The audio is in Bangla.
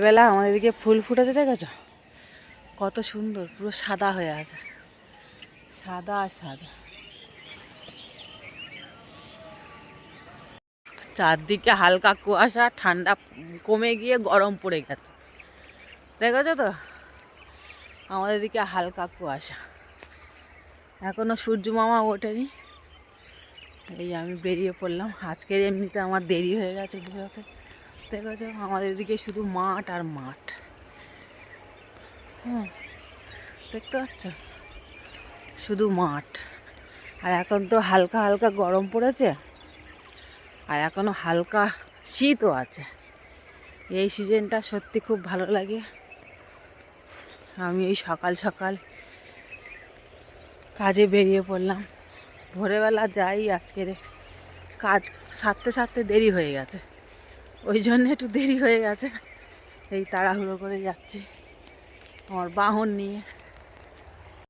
বেলা আমাদের দিকে ফুল ফুটেছে, দেখেছ কত সুন্দর, পুরো সাদা হয়ে আছে, সাদা আর সাদা। চারদিকে হালকা কুয়াশা, ঠান্ডা কমে গিয়ে গরম পড়ে গেছে, দেখেছো তো। আমাদের দিকে হালকা কুয়াশা, এখনো সূর্য মামা ওঠেনি। এই আমি বেরিয়ে পড়লাম, আজকের এমনিতে আমার দেরি হয়ে গেছে বেরোতে। দেখেছো আমাদের দিকে শুধু মাঠ আর মাঠ। দেখতে পাচ্ছ, শুধু মাঠ। আর এখন তো হালকা হালকা গরম পড়েছে, আর এখনো হালকা শীতও আছে। এই সিজনটা সত্যি খুব ভালো লাগে। আমি এই সকাল সকাল কাজে বেরিয়ে পড়লাম। ভোরবেলা যাই, আজকের কাজ সারতে সারতে দেরি হয়ে গেছে, ওই জন্য একটু দেরি হয়ে গেছে। এই তাড়াহুড়ো করে যাচ্ছি আমার বাহন নিয়ে।